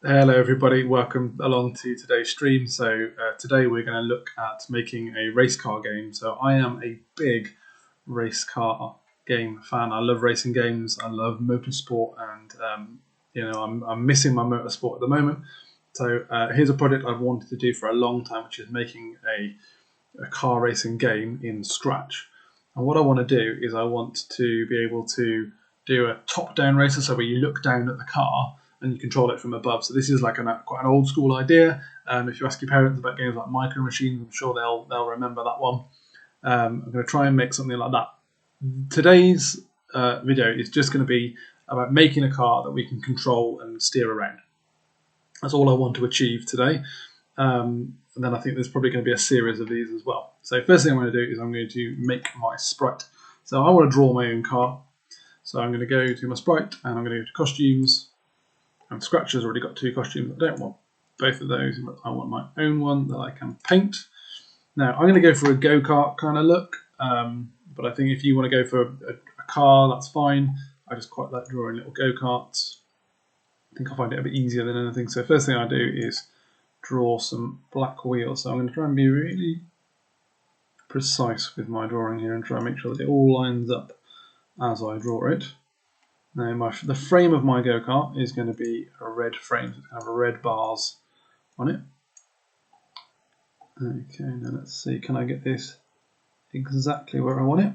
Hello everybody, welcome along to today's stream. Today we're going to look at making a race car game. So I am a big race car game fan. I love racing games, I love motorsport, and I'm missing my motorsport at the moment. Here's a project I've wanted to do for a long time, which is making a car racing game in Scratch. And what I want to do is I want to be able to do a top-down racer, so where you look down at the car and you control it from above. So this is like quite an old school idea. If you ask your parents about games like Micro Machines, I'm sure they'll remember that one. I'm going to try and make something like that. Today's video is just going to be about making a car that we can control and steer around. That's all I want to achieve today. And then I think there's probably going to be a series of these as well. So first thing I'm going to do is I'm going to make my sprite. So I want to draw my own car. So I'm going to go to my sprite and I'm going to go to costumes. And Scratch has already got two costumes. I don't want both of those. I want my own one that I can paint. Now I'm going to go for a go-kart kind of look. But I think if you want to go for a car, that's fine. I just quite like drawing little go-karts. I think I find it a bit easier than anything. So first thing I do is draw some black wheels. So I'm going to try and be really precise with my drawing here and try and make sure that it all lines up as I draw it. Now the frame of my go-kart is going to be a red frame, so it's going to have red bars on it. Okay, now let's see, can I get this exactly where I want it?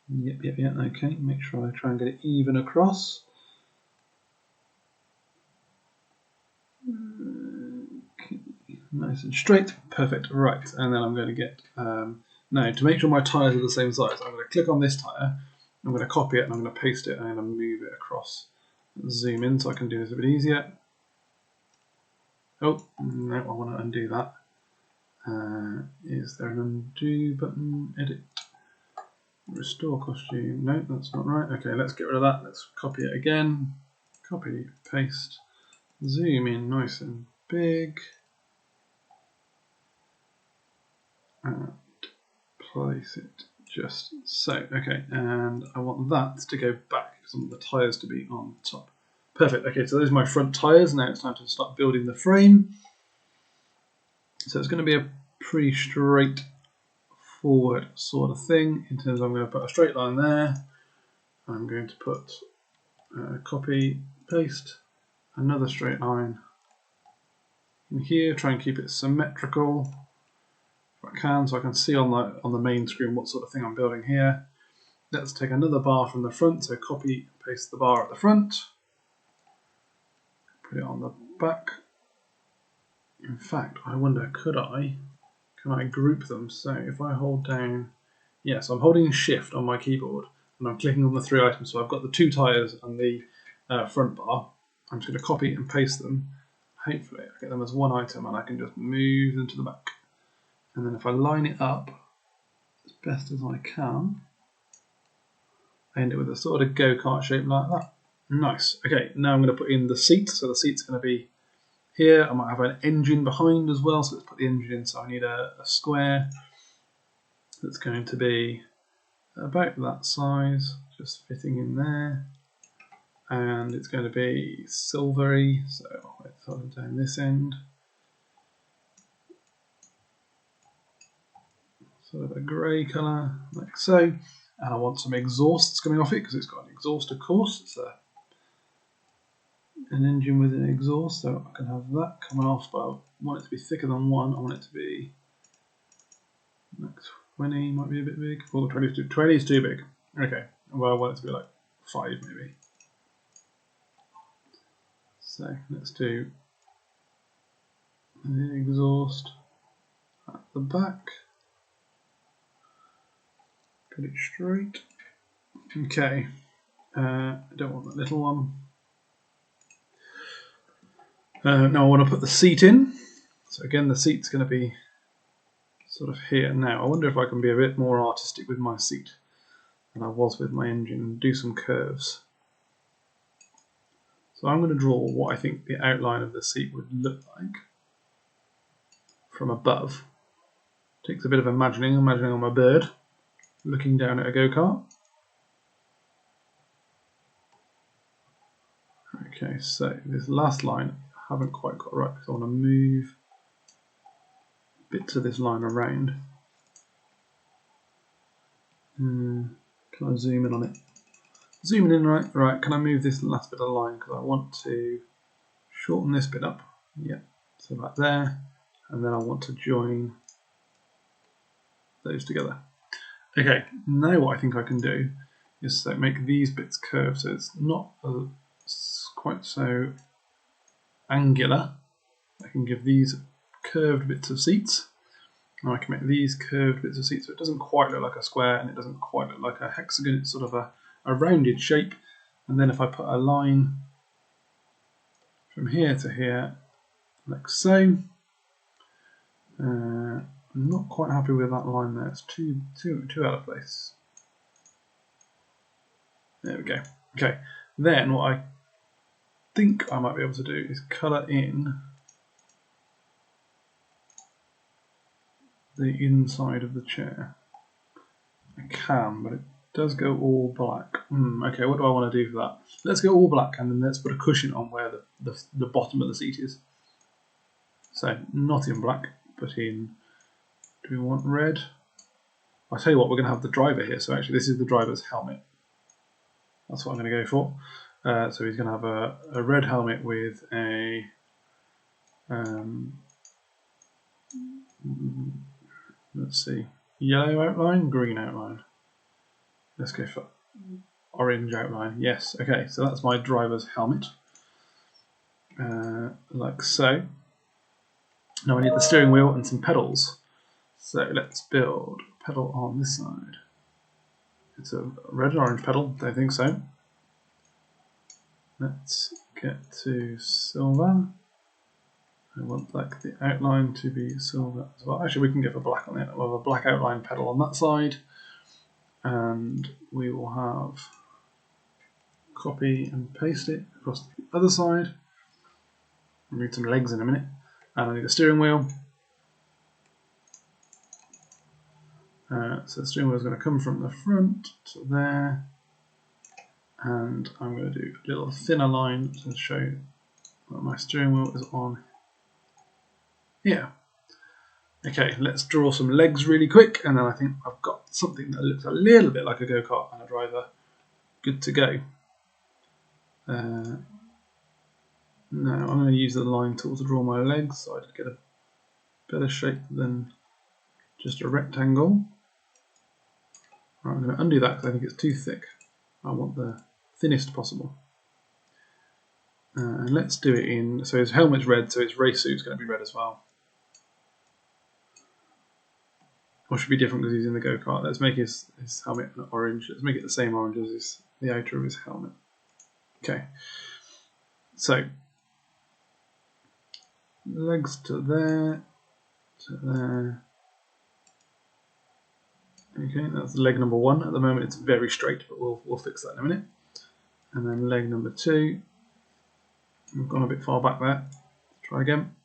Yep, okay, make sure I try and get it even across. Okay. Nice and straight, perfect, right, and then I'm going to get, now to make sure my tyres are the same size, I'm going to click on this tyre, I'm going to copy it and I'm going to paste it and I'm going to move it across. Zoom in so I can do this a bit easier. Oh, no, I want to undo that. Is there an undo button? Edit. Restore costume. No, that's not right. Okay, let's get rid of that. Let's copy it again. Copy, paste. Zoom in nice and big. And place it just so. Okay, and I want that to go back because I want the tyres to be on top. Perfect. Okay, so those are my front tyres. Now it's time to start building the frame. So it's going to be a pretty straightforward sort of thing in terms of I'm going to put a straight line there. I'm going to put copy, paste, another straight line in here. Try and keep it symmetrical if I can, so I can see on the main screen what sort of thing I'm building here. Let's take another bar from the front, so copy, paste the bar at the front, put it on the back. In fact, I wonder, can I group them? So if I hold down, yes, I'm holding shift on my keyboard and I'm clicking on the three items. So I've got the two tyres and the front bar. I'm just going to copy and paste them. Hopefully I get them as one item and I can just move them to the back. And then if I line it up as best as I can, I end it with a sort of go-kart shape like that. Nice. Okay, now I'm going to put in the seat. So the seat's going to be here. I might have an engine behind as well, so let's put the engine in. So I need a square that's going to be about that size, just fitting in there. And it's going to be silvery, so let's hold it down this end. Sort of a grey colour, like so. And I want some exhausts coming off it because it's got an exhaust, of course. It's an engine with an exhaust, so I can have that coming off, but I want it to be thicker than one. I want it to be like 20, might be a bit big. Well, 20 is too big. Okay, well, I want it to be like 5 maybe. So let's do the exhaust at the back. Put it straight. Okay, I don't want that little one. Now I want to put the seat in. So again, the seat's going to be sort of here. Now I wonder if I can be a bit more artistic with my seat than I was with my engine and do some curves. So I'm going to draw what I think the outline of the seat would look like from above. Takes a bit of imagining on my bird looking down at a go-kart. Okay, so this last line I haven't quite got right because I want to move bits of this line around. Can I zoom in on it? Zooming in, right? Right, can I move this last bit of line because I want to shorten this bit up. Yeah, so about there, and then I want to join those together. Okay, now what I think I can do is make these bits curved so it's not quite so angular. I can give these curved bits of seats. Now I can make these curved bits of seats so it doesn't quite look like a square and it doesn't quite look like a hexagon. It's sort of a rounded shape. And then if I put a line from here to here, like so, I'm not quite happy with that line there. It's too out of place. There we go. Okay, then what I think I might be able to do is colour in the inside of the chair. I can, but it does go all black. Okay, what do I want to do for that? Let's go all black and then let's put a cushion on where the bottom of the seat is. So not in black, but in, do we want red? I'll tell you what, we're going to have the driver here. So actually this is the driver's helmet. That's what I'm going to go for. So he's going to have a red helmet with a let's see, yellow outline, green outline. Let's go for orange outline. Yes, okay, so that's my driver's helmet. Like so. Now I need the steering wheel and some pedals. So let's build a pedal on this side. It's a red and orange pedal, don't think so. Let's get to silver. I want like the outline to be silver as well. Actually, we can go for black on it. We'll have a black outline pedal on that side. And we will have copy and paste it across the other side. I need some legs in a minute. And I need a steering wheel. So the steering wheel is going to come from the front to there. And I'm going to do a little thinner line to show that my steering wheel is on here. Okay, let's draw some legs really quick, and then I think I've got something that looks a little bit like a go-kart and a driver. Good to go. Now I'm going to use the line tool to draw my legs so I get a better shape than just a rectangle. Right, I'm going to undo that because I think it's too thick. I want the thinnest possible. And let's do it in, so his helmet's red, so his race suit's going to be red as well. Or should be different because he's in the go-kart. Let's make his helmet orange. Let's make it the same orange as the outer of his helmet. Okay. So, legs to there, to there. Okay, that's leg number 1. At the moment it's very straight, but we'll fix that in a minute. And then leg number 2. We've gone a bit far back there. Let's try again.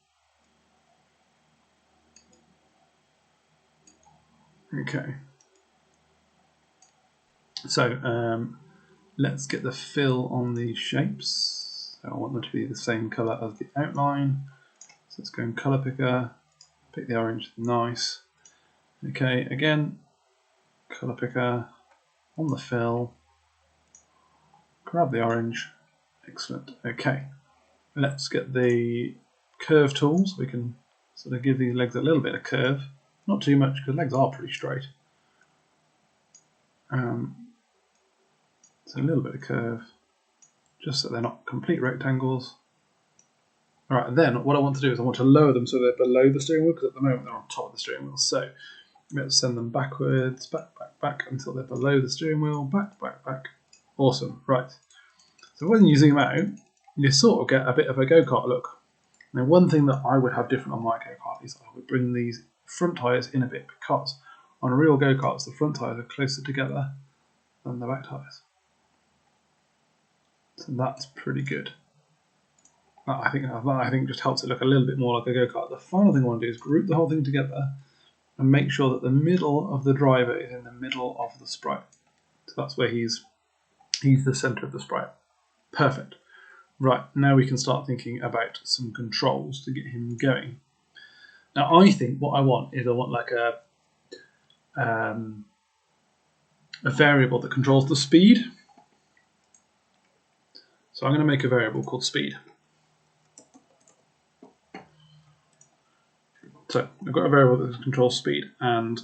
Okay. So let's get the fill on these shapes. So I want them to be the same colour as the outline. So let's go in colour picker, pick the orange, nice. Okay, again, colour picker on the fill, grab the orange, excellent. Okay, let's get the curve tools. We can sort of give these legs a little bit of curve, not too much because legs are pretty straight. So a little bit of curve, just so they're not complete rectangles. Alright, then what I want to do is I want to lower them so they're below the steering wheel, because at the moment they're on top of the steering wheel. So let's send them backwards, back until they're below the steering wheel, back. Awesome, right. So when you zoom out, you sort of get a bit of a go-kart look. Now one thing that I would have different on my go-kart is I would bring these front tyres in a bit, because on real go-karts the front tyres are closer together than the back tyres. So that's pretty good. I think just helps it look a little bit more like a go-kart. The final thing I want to do is group the whole thing together and make sure that the middle of the driver is in the middle of the sprite. So that's where he's the center of the sprite. Perfect. Right, now we can start thinking about some controls to get him going. Now I think what I want is I want like a variable that controls the speed. So I'm going to make a variable called speed. So I've got a variable that controls speed, and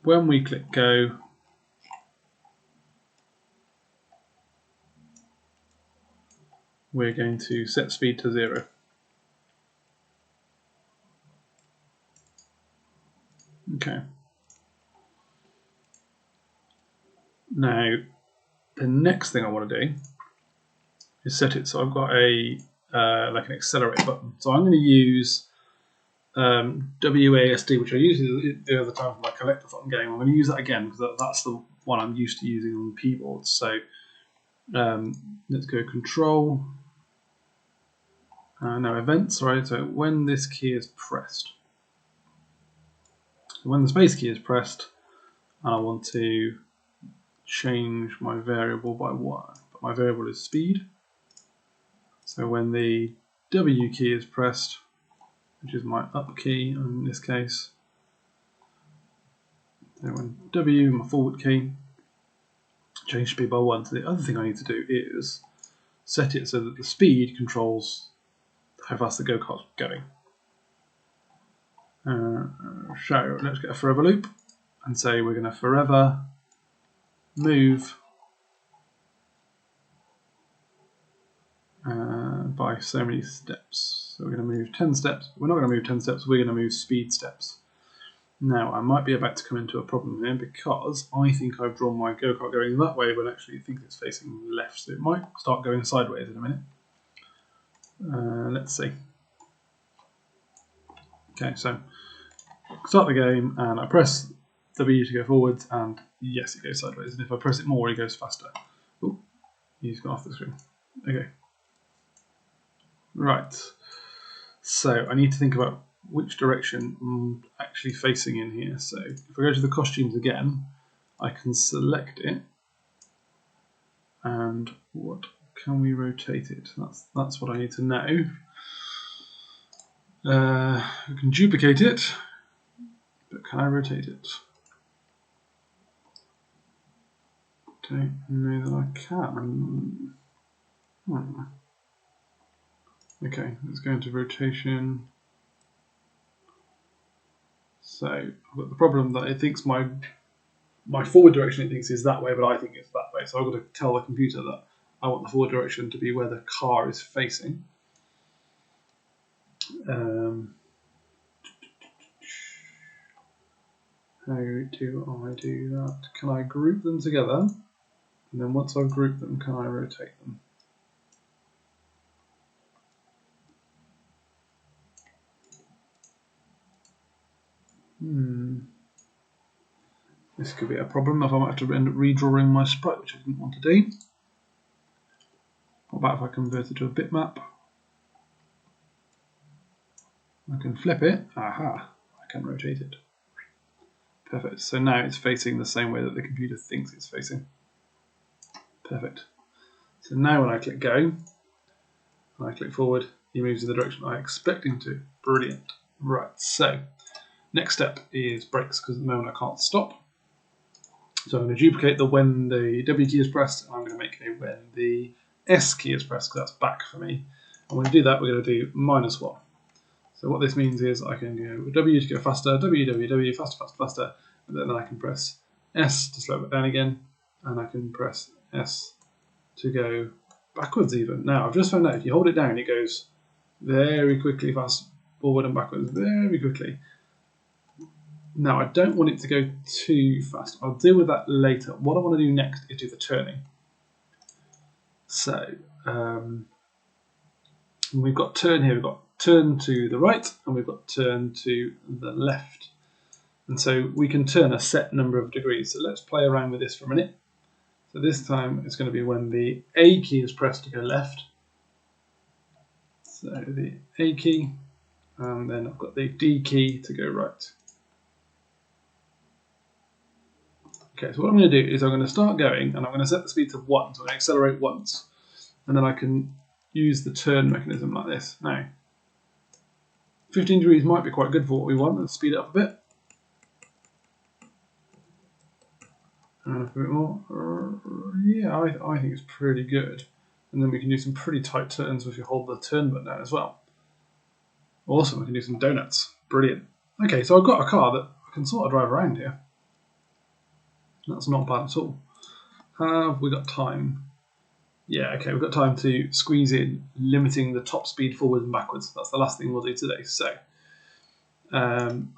when we click go, we're going to set speed to 0. Okay. Now, the next thing I want to do is set it so I've got a like an accelerate button. So I'm going to use WASD, which I used the other time for my collectathon game. I'm going to use that again because that's the one I'm used to using on the keyboard. So let's go control. No, events, right? So when this key is pressed. So when the space key is pressed, and I want to change my variable by 1. But my variable is speed. So when the W key is pressed, which is my up key in this case, so when W, my forward key, change speed by 1. So the other thing I need to do is set it so that the speed controls how fast the go-kart's going. So let's get a forever loop and say we're going to forever move by so many steps. So we're going to move 10 steps. We're not going to move 10 steps, we're going to move speed steps. Now I might be about to come into a problem here because I think I've drawn my go-kart going that way when actually I think it's facing left. So it might start going sideways in a minute. Let's see. Okay, so start the game and I press W to go forwards, and yes, it goes sideways. And if I press it more, it goes faster. Oh, he's gone off the screen. Okay. Right. So I need to think about which direction I'm actually facing in here. So if I go to the costumes again, I can select it. And what can we rotate it? That's what I need to know. I can duplicate it, but can I rotate it? Don't know that I can. Okay, let's go into rotation. So I've got the problem that it thinks my forward direction it thinks is that way, but I think it's that way. So I've got to tell the computer that I want the forward direction to be where the car is facing. How do I do that? Can I group them together? And then once I've grouped them, can I rotate them? This could be a problem if I might have to end up redrawing my sprite, which I didn't want to do. What about if I convert it to a bitmap? I can flip it. Aha, I can rotate it. Perfect. So now it's facing the same way that the computer thinks it's facing. Perfect. So now when I click go, and I click forward, he moves in the direction I expect him to. Brilliant. Right, so next step is brakes, because at the moment I can't stop. So I'm going to duplicate the when the W key is pressed, and I'm going to make a when the S key is pressed, because that's back for me. And when we do that, we're going to do -1. So what this means is I can go W to go faster, W, W, W, faster, faster, faster, and then I can press S to slow it down again, and I can press S to go backwards even. Now, I've just found out if you hold it down, it goes very quickly fast forward and backwards very quickly. Now, I don't want it to go too fast. I'll deal with that later. What I want to do next is do the turning. So, we've got turn here. We've got turn to the right, and we've got turn to the left. And so we can turn a set number of degrees. So let's play around with this for a minute. So this time it's going to be when the A key is pressed to go left. So the A key, and then I've got the D key to go right. Okay, so what I'm going to do is I'm going to start going, and I'm going to set the speed to 1, so I'm going to accelerate once. and then I can use the turn mechanism like this. Now, 15 degrees might be quite good for what we want. Let's speed it up a bit. And a bit more. Yeah, I think it's pretty good. And then we can do some pretty tight turns if you hold the turn button down as well. Awesome, we can do some donuts. Brilliant. Okay, so I've got a car that I can sort of drive around here. That's not bad at all. Have we got time? Yeah, okay, we've got time to squeeze in, limiting the top speed forward and backwards. That's the last thing we'll do today. So,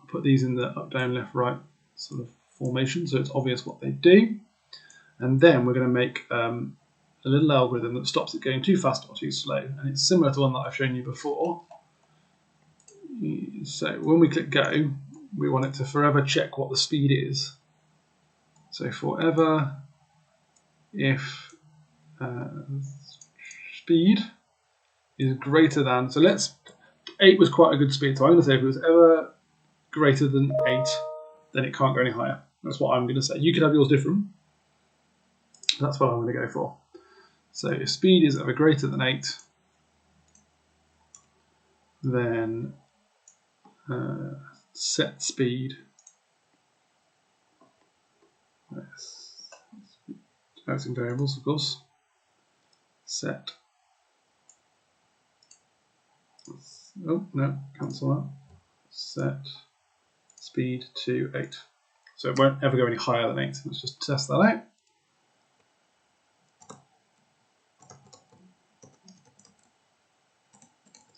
put these in the up, down, left, right sort of formation so it's obvious what they do. And then we're going to make a little algorithm that stops it going too fast or too slow. And it's similar to one that I've shown you before. So when we click go, we want it to forever check what the speed is. So forever if speed is greater than, so 8 was quite a good speed, so I'm going to say if it was ever greater than 8, then it can't go any higher. That's what I'm going to say. You could have yours different. That's what I'm going to go for. So if speed is ever greater than 8, then set speed. That's in variables, of course. Set. Oh, no, cancel that. Set speed to 8. So it won't ever go any higher than 8. Let's just test that out.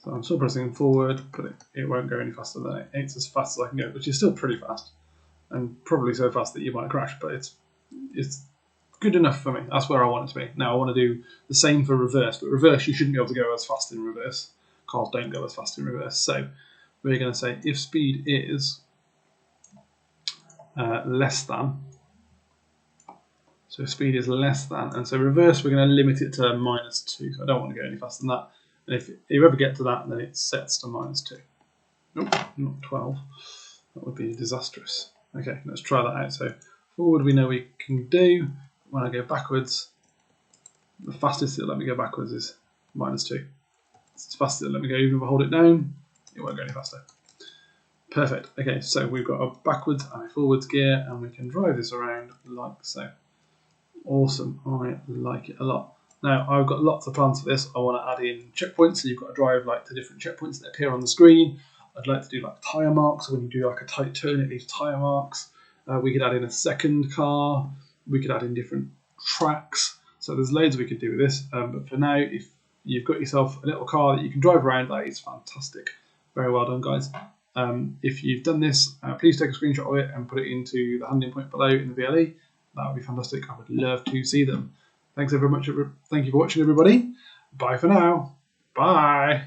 So I'm still pressing forward, but it won't go any faster than 8. 8's as fast as I can go, which is still pretty fast. And probably so fast that you might crash, but it's good enough for me. That's where I want it to be. Now I want to do the same for reverse, but reverse you shouldn't be able to go as fast in reverse. Cars don't go as fast in reverse. So we're going to say if speed is less than, so speed is less than, and so reverse we're going to limit it to -2, so I don't want to go any faster than that. And if you ever get to that, then it sets to -2. Nope, not 12. That would be disastrous. Okay, let's try that out. So forward we know we can do. When I go backwards, the fastest it'll let me go backwards is -2. It's as fast as it'll let me go. Even if I hold it down, it won't go any faster. Perfect. Okay, so we've got a backwards and a forwards gear, and we can drive this around like so. Awesome. I like it a lot. Now, I've got lots of plans for this. I want to add in checkpoints, so you've got to drive like to different checkpoints that appear on the screen. I'd like to do like tyre marks. So when you do like a tight turn, it leaves tyre marks. We could add in a second car. We could add in different tracks. So there's loads we could do with this. But for now, if you've got yourself a little car that you can drive around, that is fantastic. Very well done, guys. If you've done this, please take a screenshot of it and put it into the handling point below in the VLE. That would be fantastic. I would love to see them. Thanks very much. Thank you for watching, everybody. Bye for now. Bye.